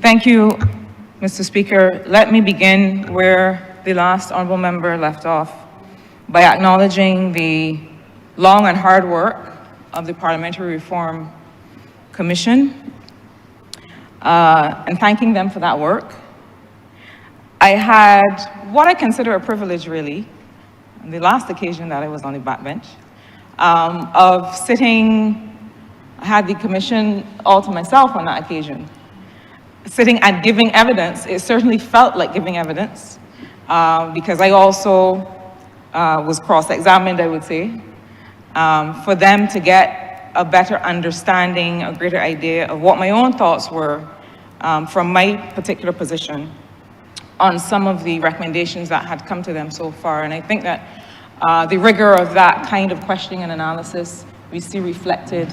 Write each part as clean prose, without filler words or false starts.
Thank you, Mr. Speaker. Let me begin where the last honourable member left off by acknowledging the long and hard work of the Parliamentary Reform Commission and thanking them for that work. I had what I consider a privilege, really, on the last occasion that I was on the backbench, of sitting, I had the commission all to myself on that occasion, sitting and giving evidence. It certainly felt like giving evidence, because I also was cross-examined, I would say, for them to get a better understanding, a greater idea of what my own thoughts were from my particular position on some of the recommendations that had come to them so far. And I think that the rigor of that kind of questioning and analysis we see reflected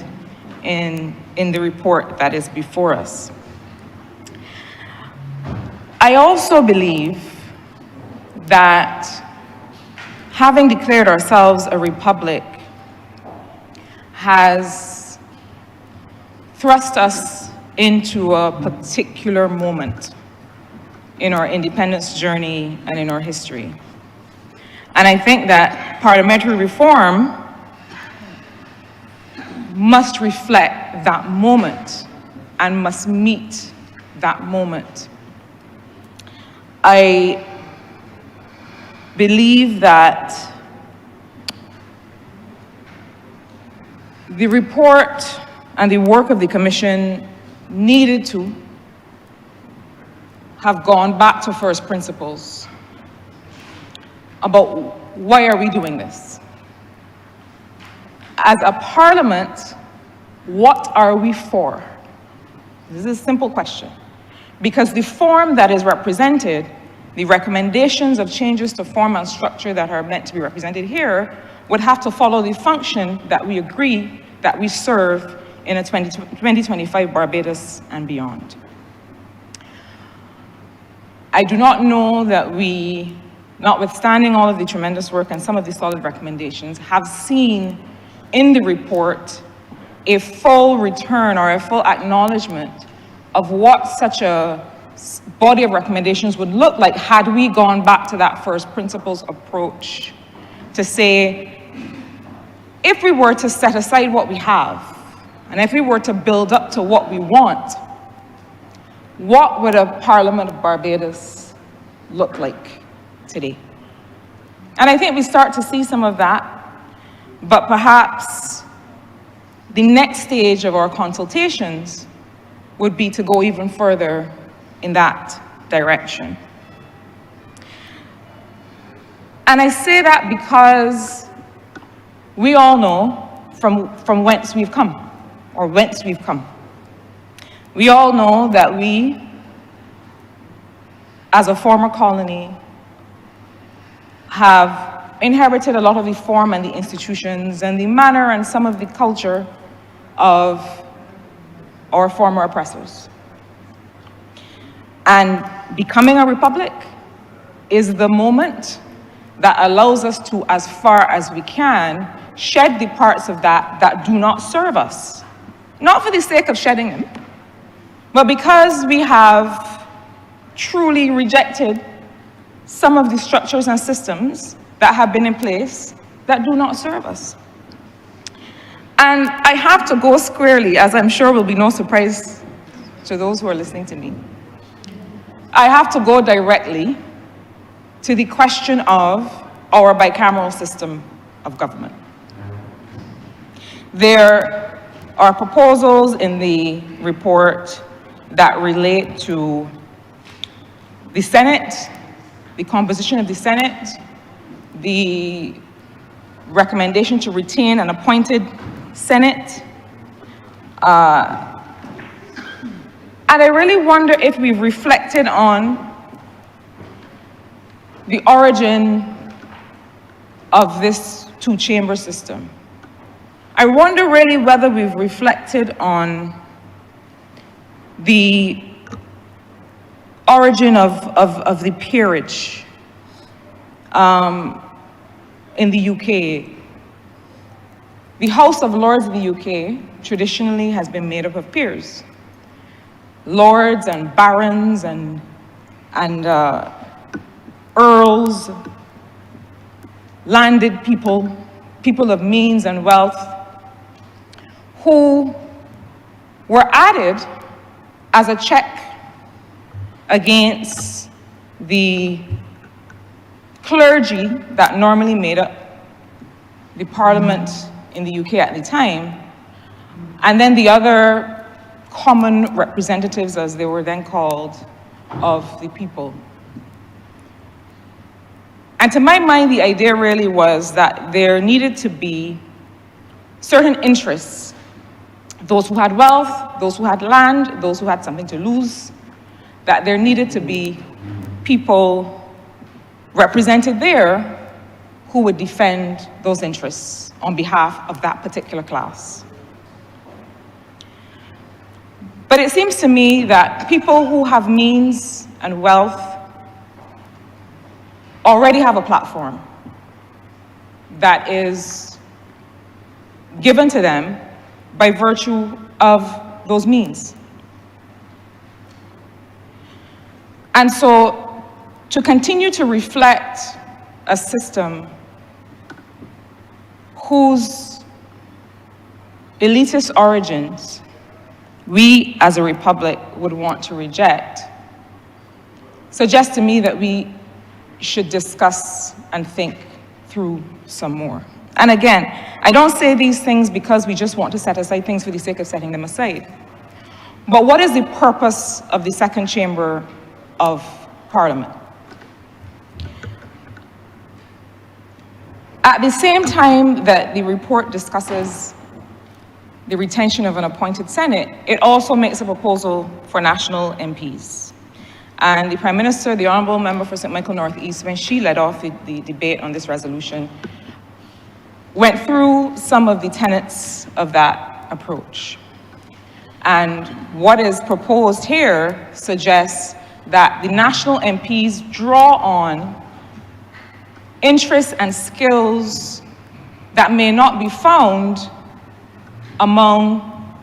in the report that is before us. I also believe that having declared ourselves a republic has thrust us into a particular moment in our independence journey and in our history. And I think that parliamentary reform must reflect that moment and must meet that moment. I believe that the report and the work of the Commission needed to have gone back to first principles about why are we doing this? As a parliament, what are we for? This is a simple question. Because the form that is represented, the recommendations of changes to form and structure that are meant to be represented here would have to follow the function that we agree that we serve in a 2025 Barbados and beyond. I do not know that we, notwithstanding all of the tremendous work and some of the solid recommendations, have seen in the report a full return or a full acknowledgement of what such a body of recommendations would look like had we gone back to that first principles approach to say, if we were to set aside what we have, and if we were to build up to what we want, what would a Parliament of Barbados look like today? And I think we start to see some of that, but perhaps the next stage of our consultations would be to go even further in that direction. And I say that because we all know from whence we've come, or whence we've come. We all know that we, as a former colony, have inherited a lot of the form and the institutions and the manner and some of the culture of our former oppressors. And becoming a republic is the moment that allows us to, as far as we can, shed the parts of that that do not serve us. Not for the sake of shedding them, but because we have truly rejected some of the structures and systems that have been in place that do not serve us. And I have to go squarely, as I'm sure will be no surprise to those who are listening to me. I have to go directly to the question of our bicameral system of government. There are proposals in the report that relate to the Senate, the composition of the Senate, the recommendation to retain an appointed Senate. And I really wonder if we've reflected on the origin of this two-chamber system. I wonder really whether we've reflected on the origin of the peerage in the UK. The House of Lords in the UK traditionally has been made up of peers. lords and barons and earls, landed people, people of means and wealth, who were added as a check against the clergy that normally made up the parliament in the UK at the time, and then the other common representatives, as they were then called, of the people. And to my mind, the idea really was that there needed to be certain interests, those who had wealth, those who had land, those who had something to lose, that there needed to be people represented there who would defend those interests on behalf of that particular class. But it seems to me that people who have means and wealth already have a platform that is given to them by virtue of those means. And so, to continue to reflect a system whose elitist origins we as a republic would want to reject, suggests to me that we should discuss and think through some more. And again, I don't say these things because we just want to set aside things for the sake of setting them aside. But what is the purpose of the second chamber of Parliament? At the same time that the report discusses the retention of an appointed Senate, it also makes a proposal for national MPs. And the Prime Minister, the Honourable Member for St. Michael North East, when she led off the debate on this resolution, went through some of the tenets of that approach. And what is proposed here suggests that the national MPs draw on interests and skills that may not be found among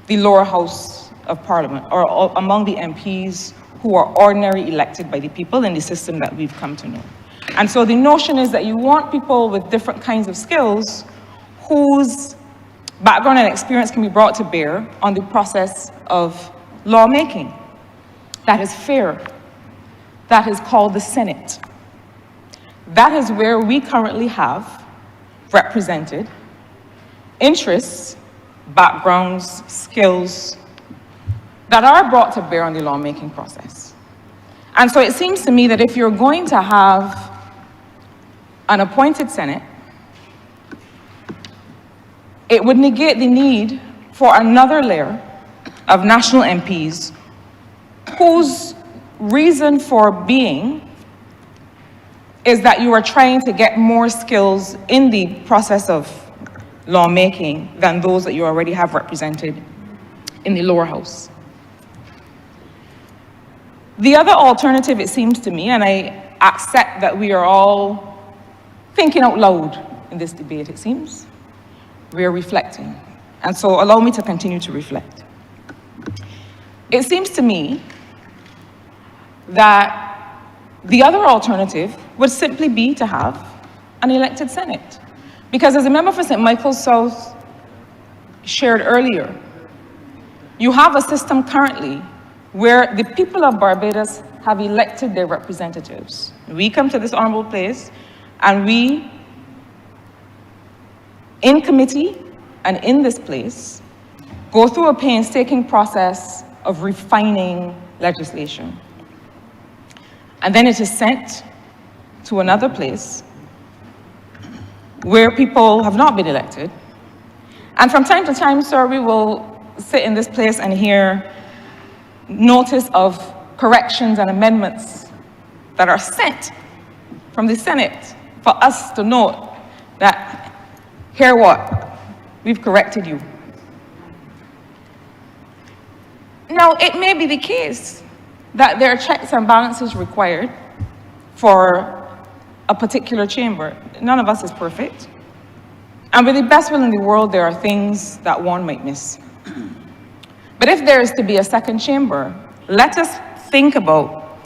the lower house of Parliament, or among the MPs who are ordinarily elected by the people in the system that we've come to know. And so the notion is that you want people with different kinds of skills whose background and experience can be brought to bear on the process of lawmaking. That is fair. That is called the Senate. That is where we currently have represented interests, backgrounds, skills that are brought to bear on the lawmaking process. And so it seems to me that if you're going to have an appointed Senate, it would negate the need for another layer of national MPs whose reason for being is that you are trying to get more skills in the process of lawmaking than those that you already have represented in the lower house. The other alternative, it seems to me, and I accept that we are all thinking out loud in this debate, it seems, we are reflecting. And so allow me to continue to reflect. It seems to me that the other alternative would simply be to have an elected Senate. Because as a member for St. Michael's South shared earlier, you have a system currently where the people of Barbados have elected their representatives. We come to this honorable place and we, in committee and in this place, go through a painstaking process of refining legislation. And then it is sent to another place where people have not been elected. And from time to time, sir, we will sit in this place and hear notice of corrections and amendments that are sent from the Senate for us to note that, hear what? We've corrected you. Now, it may be the case that there are checks and balances required for a particular chamber. None of us is perfect. And with the best will in the world, there are things that one might miss. But But if there is to be a second chamber, let us think about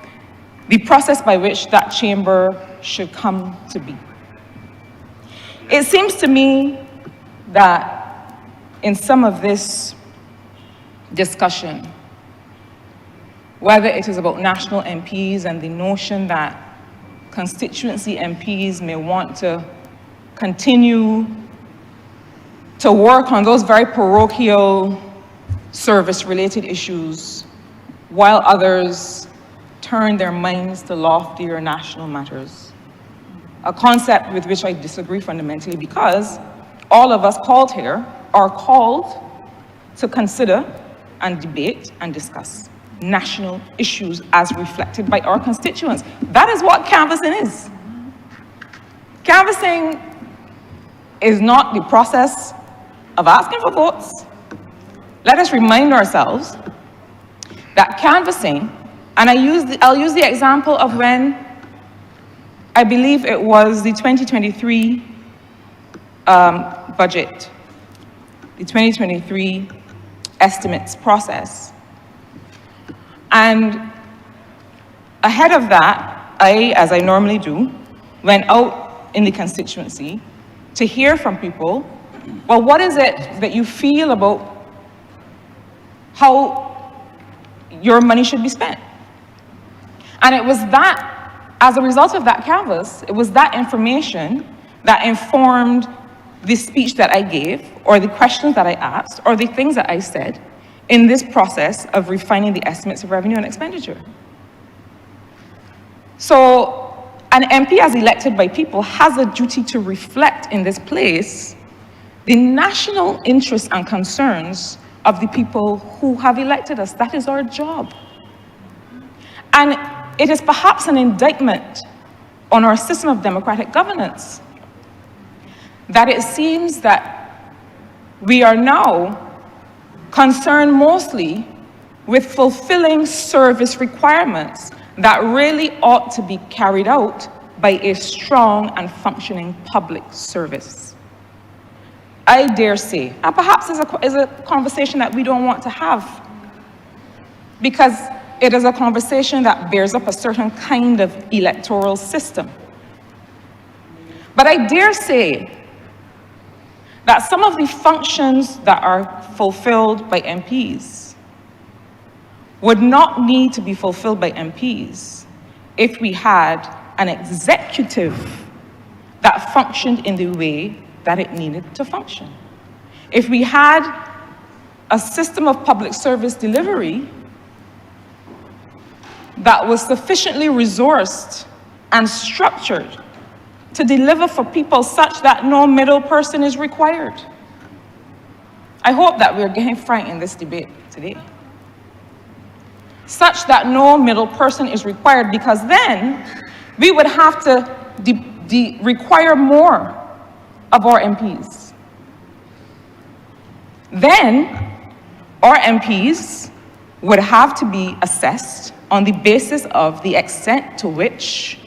the process by which that chamber should come to be. It seems to me that in some of this discussion, whether it is about national MPs and the notion that constituency MPs may want to continue to work on those very parochial service-related issues, while others turn their minds to loftier national matters. A concept with which I disagree fundamentally, because all of us called here are called to consider and debate and discuss national issues as reflected by our constituents. That is what canvassing is. Canvassing is not the process of asking for votes. Let us remind ourselves that canvassing, and I'll use the example of when I believe it was the 2023 budget, the 2023 estimates process. And ahead of that, I, as I normally do, went out in the constituency to hear from people, well, what is it that you feel about how your money should be spent? And it was that, as a result of that canvas, it was that information that informed the speech that I gave, or the questions that I asked, or the things that I said in this process of refining the estimates of revenue and expenditure. So an MP, as elected by people, has a duty to reflect in this place the national interests and concerns of the people who have elected us. That is our job. And it is perhaps an indictment on our system of democratic governance that it seems that we are now concerned mostly with fulfilling service requirements that really ought to be carried out by a strong and functioning public service. I dare say, and perhaps is a conversation that we don't want to have, because it is a conversation that bears up a certain kind of electoral system. But I dare say that some of the functions that are fulfilled by MPs would not need to be fulfilled by MPs if we had an executive that functioned in the way that it needed to function. If we had a system of public service delivery that was sufficiently resourced and structured to deliver for people such that no middle person is required. I hope that we're getting frank in this debate today. Such that no middle person is required, because then we would have to require more of our MPs. Then our MPs would have to be assessed on the basis of the extent to which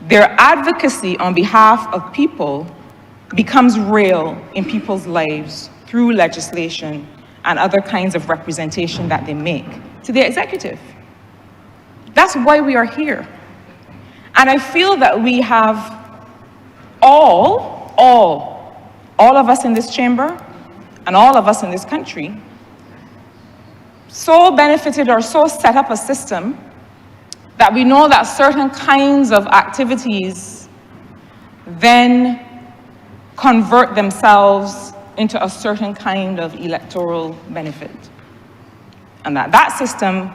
their advocacy on behalf of people becomes real in people's lives through legislation and other kinds of representation that they make to the executive. That's why we are here. And I feel that we have all of us in this chamber and all of us in this country so benefited or so set up a system that we know that certain kinds of activities then convert themselves into a certain kind of electoral benefit. And that system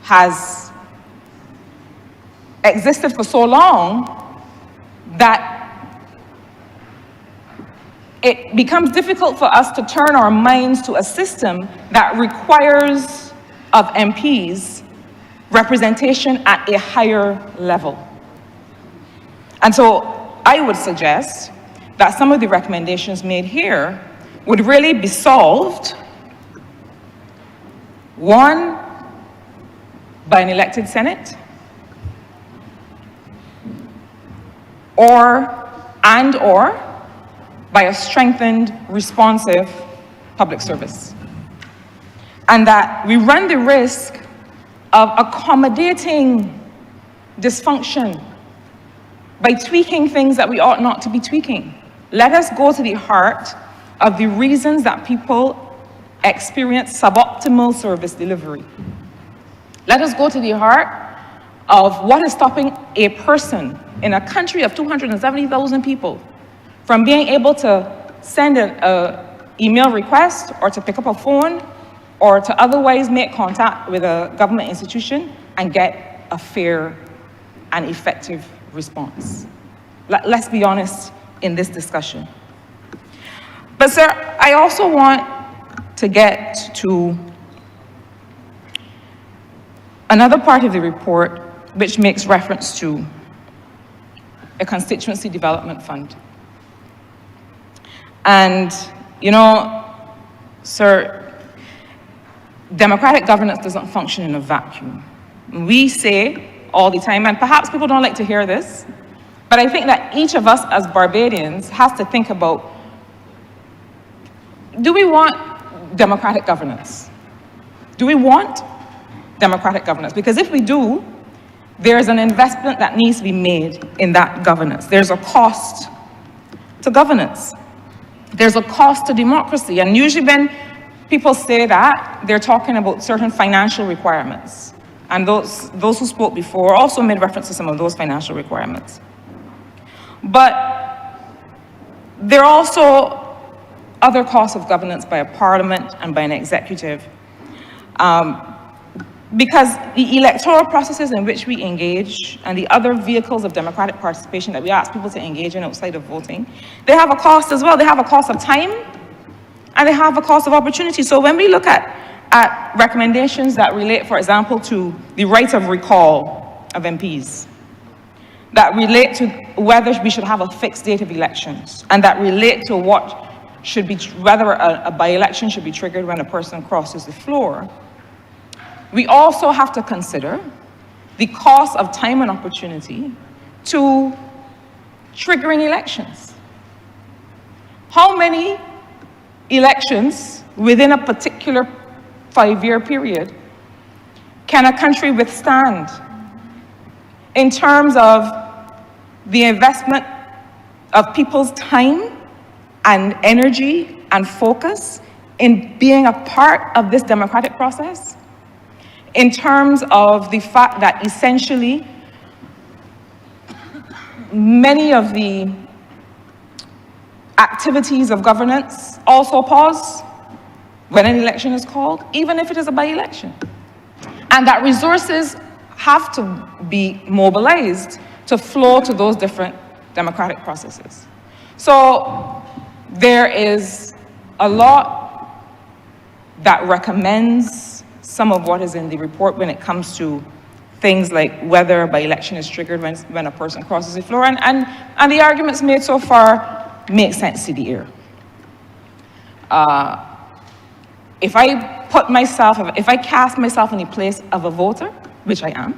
has existed for so long that it becomes difficult for us to turn our minds to a system that requires of MPs representation at a higher level. And so I would suggest that some of the recommendations made here would really be solved, one, by an elected Senate, or by a strengthened, responsive public service. And that we run the risk of accommodating dysfunction by tweaking things that we ought not to be tweaking. Let us go to the heart of the reasons that people experience suboptimal service delivery. Let us go to the heart of what is stopping a person in a country of 270,000 people from being able to send an email request or to pick up a phone or to otherwise make contact with a government institution and get a fair and effective response. Let's be honest in this discussion. But sir, I also want to get to another part of the report which makes reference to a constituency development fund. And, you know, sir, democratic governance doesn't function in a vacuum. We say all the time, and perhaps people don't like to hear this, but I think that each of us as Barbadians has to think about, do we want democratic governance? Do we want democratic governance? Because if we do, there's an investment that needs to be made in that governance. There's a cost to governance. There's a cost to democracy. And usually when people say that, they're talking about certain financial requirements. And those who spoke before also made reference to some of those financial requirements. But there are also other costs of governance by a parliament and by an executive. Because the electoral processes in which we engage and the other vehicles of democratic participation that we ask people to engage in outside of voting, they have a cost as well. They have a cost of time and they have a cost of opportunity. So when we look at recommendations that relate, for example, to the right of recall of MPs, that relate to whether we should have a fixed date of elections, and that relate to what should be, whether a by-election should be triggered when a person crosses the floor, we also have to consider the cost of time and opportunity to triggering elections. How many elections within a particular 5-year period can a country withstand in terms of the investment of people's time and energy and focus in being a part of this democratic process? In terms of the fact that essentially many of the activities of governance also pause when an election is called, even if it is a by-election. And that resources have to be mobilized to flow to those different democratic processes. So there is a lot that recommends some of what is in the report when it comes to things like whether a by-election is triggered when a person crosses the floor, and the arguments made so far make sense to the ear. If I cast myself in the place of a voter, which I am,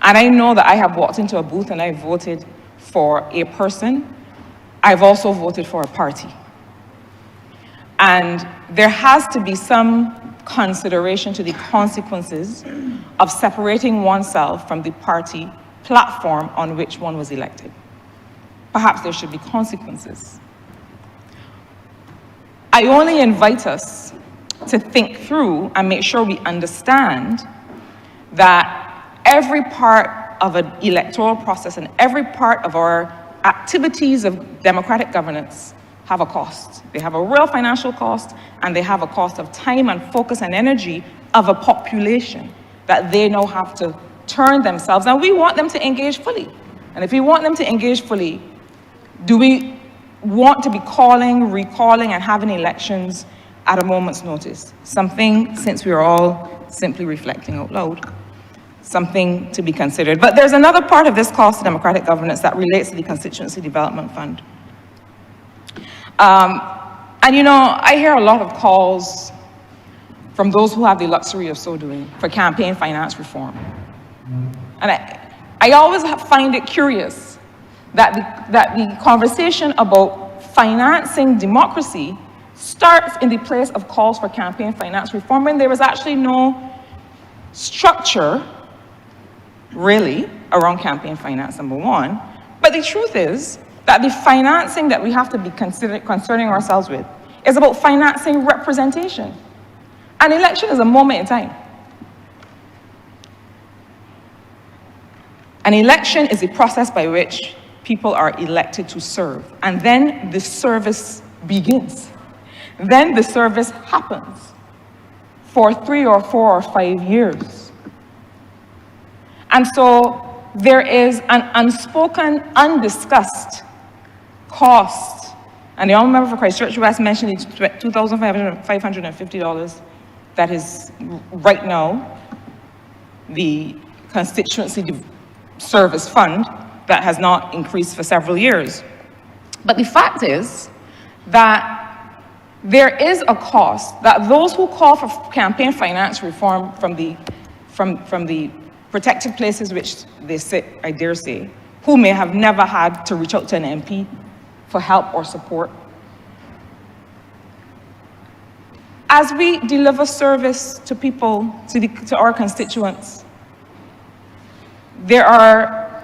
and I know that I have walked into a booth and I voted for a person, I've also voted for a party. And there has to be some consideration to the consequences of separating oneself from the party platform on which one was elected. Perhaps there should be consequences. I only invite us to think through and make sure we understand that every part of an electoral process and every part of our activities of democratic governance have a cost. They have a real financial cost, and they have a cost of time and focus and energy of a population that they now have to turn themselves, and we want them to engage fully. And if we want them to engage fully, do we want to be calling, recalling, and having elections at a moment's notice? Something, since we are all simply reflecting out loud, something to be considered. But there's another part of this cost to democratic governance that relates to the Constituency Development Fund. And you know, I hear a lot of calls from those who have the luxury of so doing for campaign finance reform. And I always find it curious that the conversation about financing democracy starts in the place of calls for campaign finance reform when there is actually no structure, really, around campaign finance, number one. But the truth is that the financing that we have to be concerning ourselves with is about financing representation. An election is a moment in time. An election is a process by which people are elected to serve, and then the service begins. Then the service happens for 3 or 4 or 5 years. And so there is an unspoken, undiscussed cost. And the honorable member for Christchurch West mentioned the $2,550 that is right now the constituency service fund that has not increased for several years. But the fact is that there is a cost that those who call for campaign finance reform from the protected places which they sit, I dare say, who may have never had to reach out to an MP for help or support. As we deliver service to people, to our constituents, there are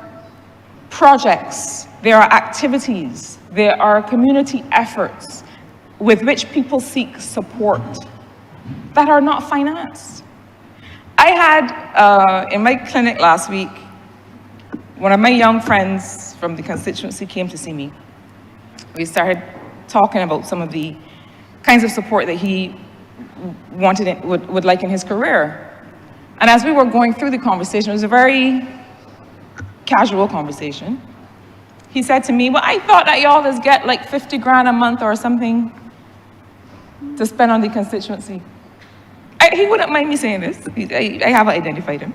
projects, there are activities, there are community efforts with which people seek support that are not financed. I had, in my clinic last week, one of my young friends from the constituency came to see me. We started talking about some of the kinds of support that he would like in his career. And as we were going through the conversation, it was a very casual conversation. He said to me, well, I thought that y'all just get like 50 grand a month or something to spend on the constituency. He wouldn't mind me saying this. I haven't identified him.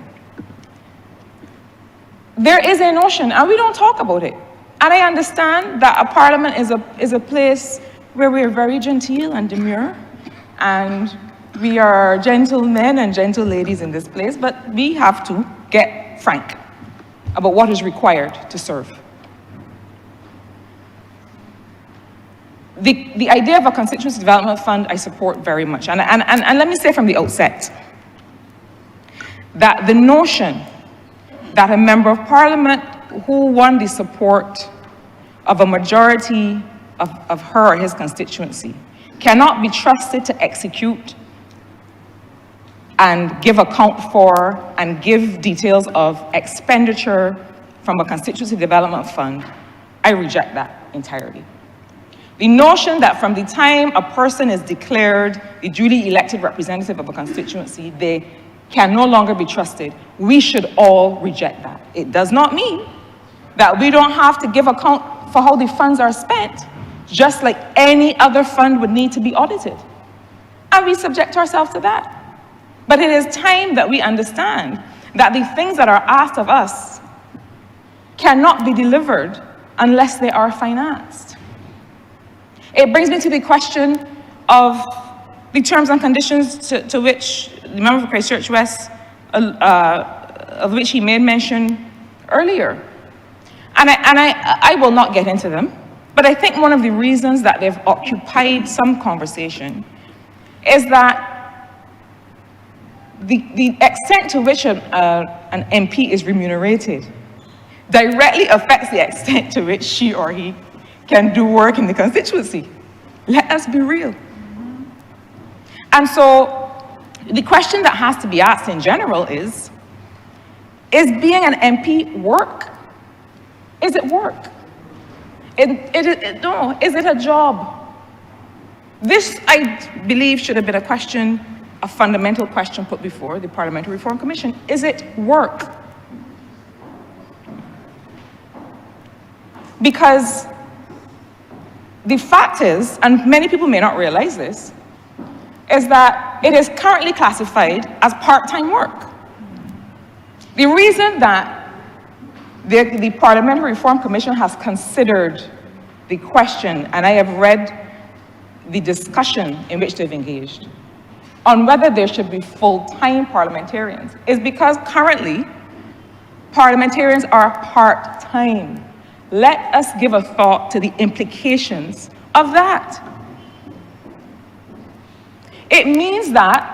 There is a notion, and we don't talk about it. And I understand that a parliament is a place where we are very genteel and demure, and we are gentlemen and gentle ladies in this place, but we have to get frank about what is required to serve. The idea of a constituency development fund I support very much. And let me say from the outset that the notion that a member of parliament who won the support of a majority of her or his constituency cannot be trusted to execute and give account for and give details of expenditure from a constituency development fund, I reject that entirely. The notion that from the time a person is declared the duly elected representative of a constituency, they can no longer be trusted, we should all reject that. It does not mean that we don't have to give account for how the funds are spent, just like any other fund would need to be audited. And we subject ourselves to that. But it is time that we understand that the things that are asked of us cannot be delivered unless they are financed. It brings me to the question of the terms and conditions to which the member for Christchurch West, of which he made mention earlier. And I will not get into them, but I think one of the reasons that they've occupied some conversation is that the extent to which an MP is remunerated directly affects the extent to which she or he can do work in the constituency. Let us be real. And so the question that has to be asked in general is being an MP work? Is it work? No, is it a job? This, I believe, should have been a question, a fundamental question put before the Parliamentary Reform Commission. Is it work? Because the fact is, and many people may not realize this, is that it is currently classified as part-time work. The reason that the Parliamentary Reform Commission has considered the question, and I have read the discussion in which they've engaged, on whether there should be full-time parliamentarians, is because currently parliamentarians are part-time. Let us give a thought to the implications of that. It means that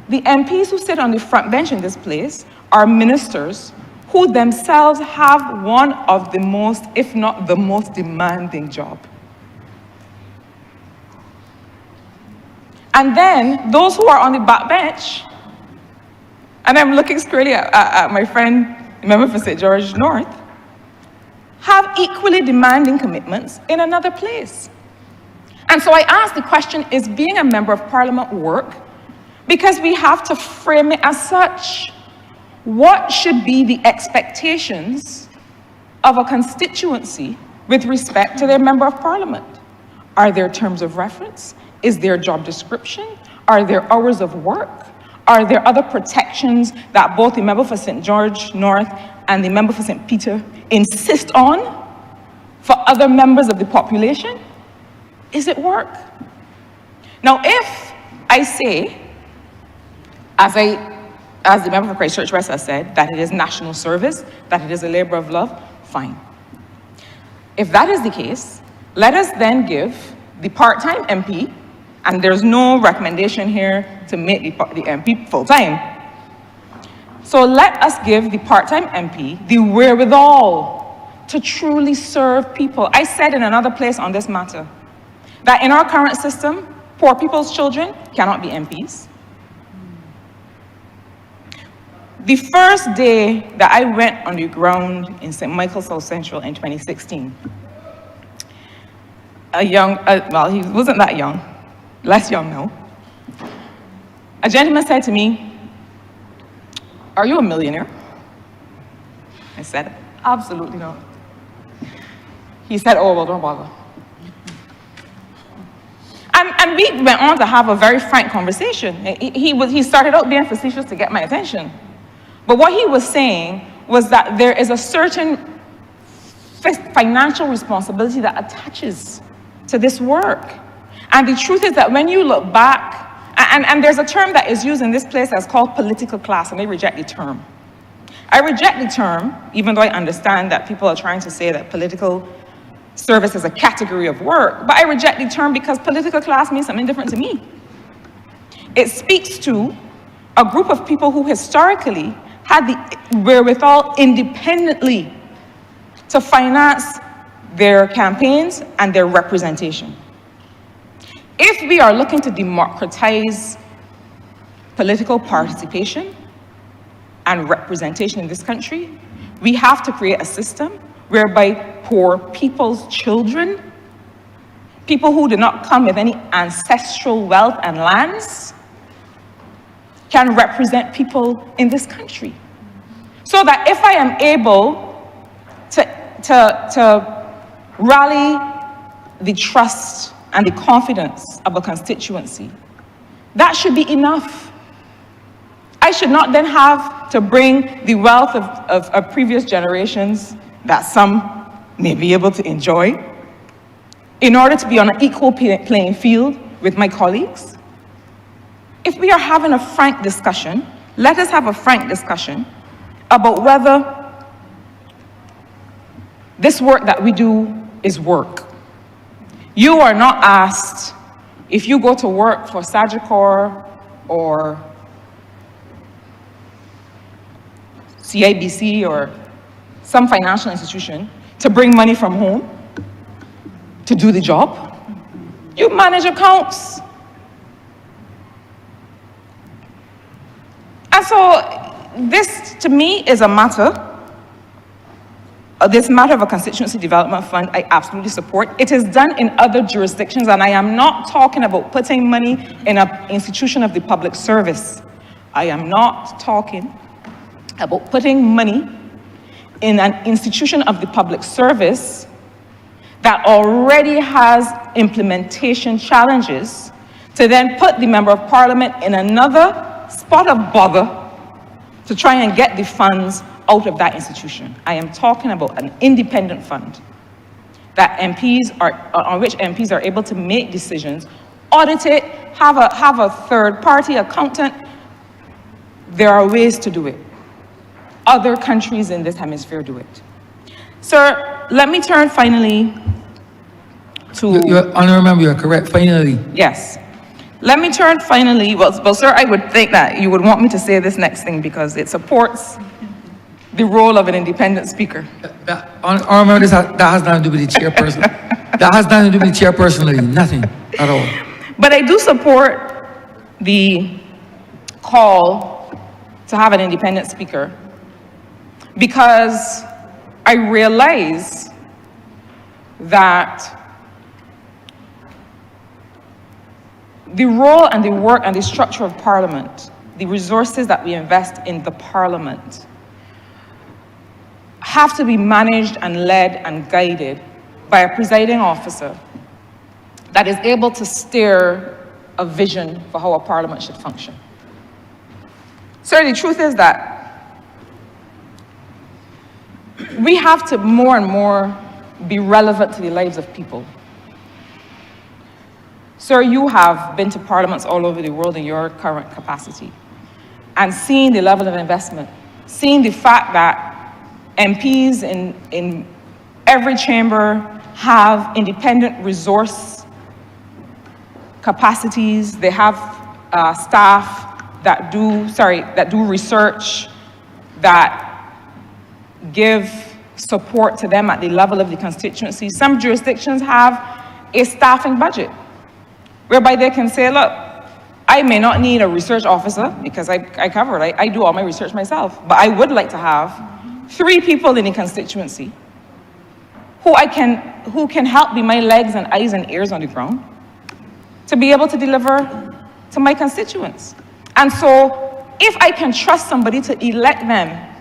the MPs who sit on the front bench in this place are ministers who themselves have one of the most, if not the most demanding job. And then those who are on the back bench, and I'm looking squarely at my friend, the member for St. George North, have equally demanding commitments in another place. And so I ask the question, is being a member of parliament work? Because we have to frame it as such. What should be the expectations of a constituency with respect to their member of parliament? Are there terms of reference? Is there job description? Are there hours of work? Are there other protections that both the member for St. George North and the member for St. Peter insist on for other members of the population? Is it work? Now, if I say, as the member for Christchurch West has said, that it is national service, that it is a labor of love, fine. If that is the case, let us then give the part-time MP, and there's no recommendation here to make the MP full-time. So let us give the part-time MP the wherewithal to truly serve people. I said in another place on this matter that in our current system, poor people's children cannot be MPs. The first day that I went on the ground in St. Michael's South Central in 2016, well, he wasn't that young, less young now, a gentleman said to me, "Are you a millionaire?" I said, "Absolutely not." He said, "Oh, well, don't bother." And we went on to have a very frank conversation. He started out being facetious to get my attention. But what he was saying was that there is a certain financial responsibility that attaches to this work. And the truth is that when you look back, and there's a term that is used in this place that's called political class, and I reject the term. I reject the term, even though I understand that people are trying to say that political service is a category of work, but I reject the term because political class means something different to me. It speaks to a group of people who historically had the wherewithal independently to finance their campaigns and their representation. If we are looking to democratize political participation and representation in this country, we have to create a system whereby poor people's children, people who do not come with any ancestral wealth and lands, can represent people in this country. So that if I am able to rally the trust and the confidence of a constituency, that should be enough. I should not then have to bring the wealth of previous generations that some may be able to enjoy in order to be on an equal playing field with my colleagues. If we are having a frank discussion, let us have a frank discussion about whether this work that we do is work. You are not asked if you go to work for Sagicor or CIBC or some financial institution to bring money from home to do the job. You manage accounts. And so this, to me, is a matter, this matter of a constituency development fund, I absolutely support. It is done in other jurisdictions, and I am not talking about putting money in an institution of the public service. I am not talking about putting money in an institution of the public service that already has implementation challenges to then put the member of parliament in another spot of bother to try and get the funds out of that institution. I am talking about an independent fund that on which MPs are able to make decisions, audit it, have a third-party accountant. There are ways to do it. Other countries in this hemisphere do it. Sir, let me turn finally to... Honourable Member, you're correct, finally. Yes. Let me turn finally, well, sir, I would think that you would want me to say this next thing because it supports the role of an independent speaker. Remember this, that has nothing to do with the chairperson. That has nothing to do with the chairperson, lady. Nothing at all. But I do support the call to have an independent speaker because I realize that the role and the work and the structure of Parliament, the resources that we invest in the Parliament, have to be managed and led and guided by a presiding officer that is able to steer a vision for how a Parliament should function. Sir, the truth is that we have to more and more be relevant to the lives of people. Sir, you have been to parliaments all over the world in your current capacity and seen the level of investment, seen the fact that MPs in every chamber have independent resource capacities. They have staff that do research, that give support to them at the level of the constituency. Some jurisdictions have a staffing budget whereby they can say, look, I may not need a research officer because I cover it. I do all my research myself, but I would like to have 3 people in the constituency who can help be my legs and eyes and ears on the ground to be able to deliver to my constituents. And so if I can trust somebody to elect them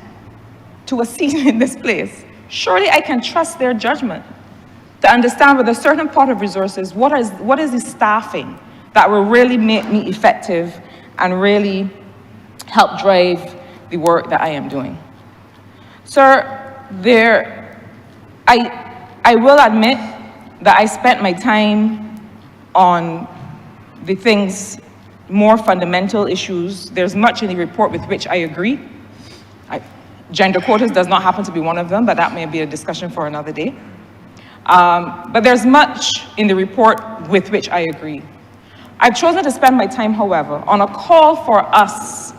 to a seat in this place, surely I can trust their judgment to understand with a certain pot of resources, what is the staffing that will really make me effective and really help drive the work that I am doing. Sir, I will admit that I spent my time on the things, more fundamental issues. There's much in the report with which I agree. Gender quotas does not happen to be one of them, but that may be a discussion for another day. But there's much in the report with which I agree. I've chosen to spend my time, however, on a call for us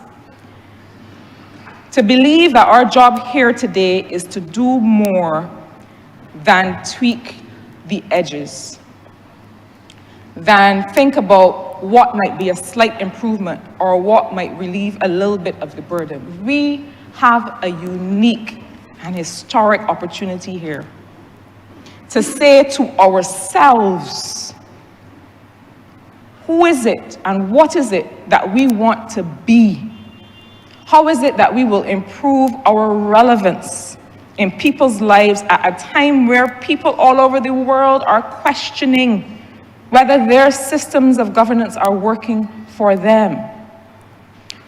to believe that our job here today is to do more than tweak the edges, than think about what might be a slight improvement or what might relieve a little bit of the burden. We have a unique and historic opportunity here to say to ourselves, who is it and what is it that we want to be? How is it that we will improve our relevance in people's lives at a time where people all over the world are questioning whether their systems of governance are working for them?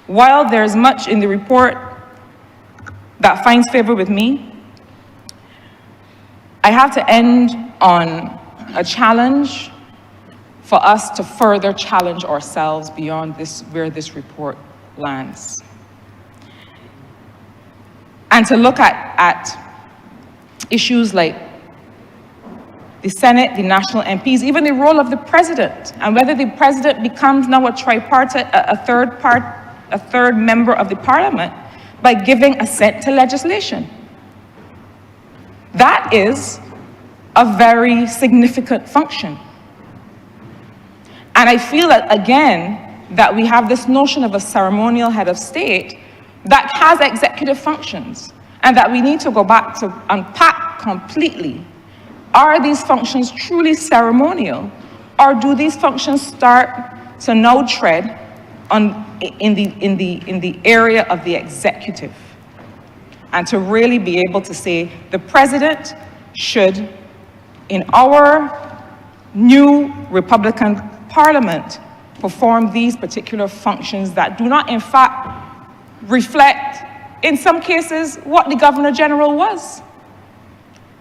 While there's much in the report that finds favor with me, I have to end on a challenge for us to further challenge ourselves beyond where this report lands. And to look at issues like the Senate, the national MPs, even the role of the president, and whether the president becomes now a tripartite, a third member of the parliament by giving assent to legislation. That is a very significant function. And I feel that, again, that we have this notion of a ceremonial head of state that has executive functions, and that we need to go back to unpack completely. Are these functions truly ceremonial, or do these functions start to now tread in the area of the executive? And to really be able to say the president should, in our new Republican Parliament, perform these particular functions that do not, in fact, reflect, in some cases, what the Governor General was.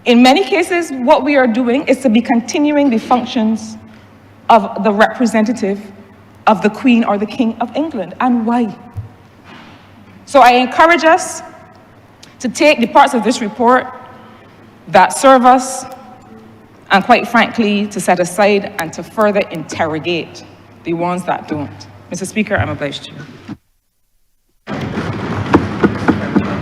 In many cases, what we are doing is to be continuing the functions of the representative of the Queen or the King of England. And why? So I encourage us to take the parts of this report that serve us, and quite frankly, to set aside and to further interrogate the ones that don't. Mr. Speaker, I'm obliged to you.